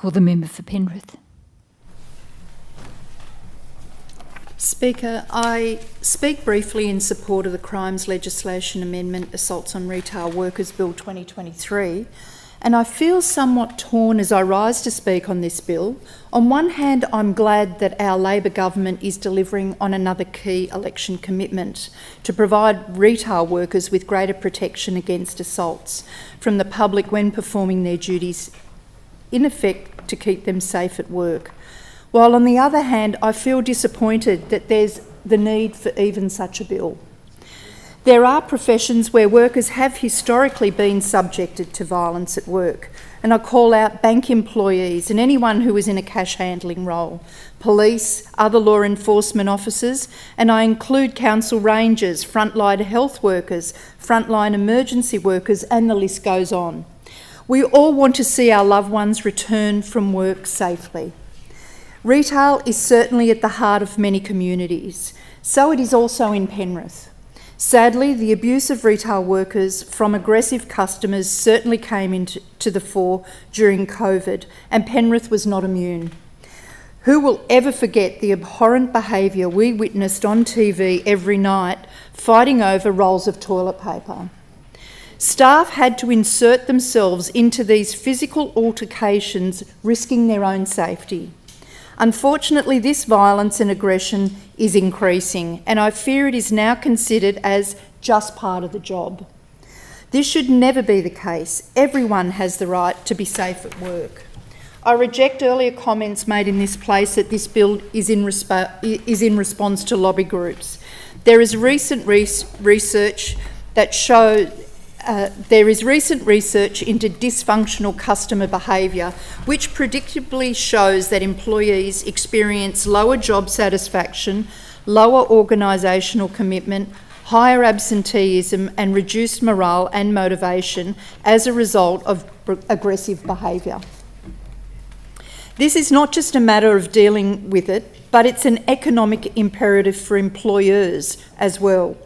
Call the member for Penrith. Speaker, I speak briefly in support of the Crimes Legislation Amendment Assaults on Retail Workers Bill 2023, and I feel somewhat torn as I rise to speak on this bill. On one hand, I'm glad that our Labor government is delivering on another key election commitment to provide retail workers with greater protection against assaults from the public when performing their duties, in effect to keep them safe at work. While on the other hand, I feel disappointed that there's the need for even such a bill. There are professions where workers have historically been subjected to violence at work, and I call out bank employees and anyone who is in a cash handling role, police, other law enforcement officers, and I include council rangers, frontline health workers, frontline emergency workers, and the list goes on. We all want to see our loved ones return from work safely. Retail is certainly at the heart of many communities, so it is also in Penrith. Sadly, the abuse of retail workers from aggressive customers certainly came into the fore during COVID, and Penrith was not immune. Who will ever forget the abhorrent behaviour we witnessed on TV every night, fighting over rolls of toilet paper? Staff had to insert themselves into these physical altercations, risking their own safety. Unfortunately, this violence and aggression is increasing, and I fear it is now considered as just part of the job. This should never be the case. Everyone has the right to be safe at work. I reject earlier comments made in this place that this bill is in response to lobby groups. There is recent research into dysfunctional customer behaviour, which predictably shows that employees experience lower job satisfaction, lower organisational commitment, higher absenteeism, and reduced morale and motivation as a result of aggressive behaviour. This is not just a matter of dealing with it, but it's an economic imperative for employers as well.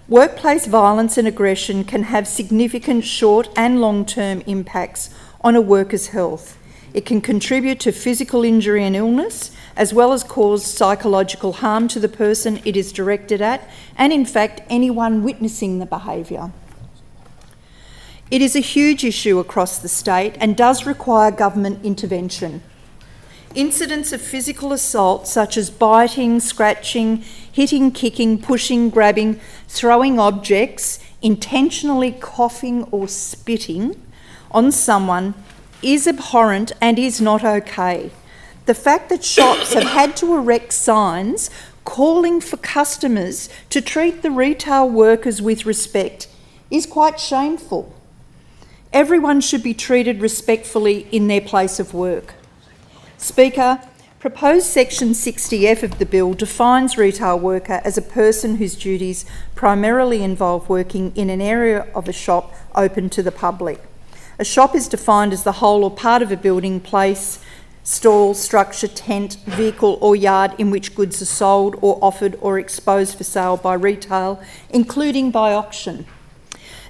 Workplace violence and aggression can have significant short and long-term impacts on a worker's health. It can contribute to physical injury and illness, as well as cause psychological harm to the person it is directed at, and in fact, anyone witnessing the behaviour. It is a huge issue across the state and does require government intervention. Incidents of physical assault such as biting, scratching, hitting, kicking, pushing, grabbing, throwing objects, intentionally coughing or spitting on someone is abhorrent and is not okay. The fact that shops have had to erect signs calling for customers to treat the retail workers with respect is quite shameful. Everyone should be treated respectfully in their place of work. Speaker, proposed section 60F of the bill defines retail worker as a person whose duties primarily involve working in an area of a shop open to the public. A shop is defined as the whole or part of a building, place, stall, structure, tent, vehicle or yard in which goods are sold or offered or exposed for sale by retail, including by auction.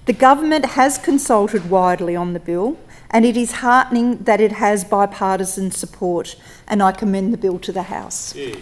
The government has consulted widely on the bill, and it is heartening that it has bipartisan support, and I commend the bill to the House. Yeah.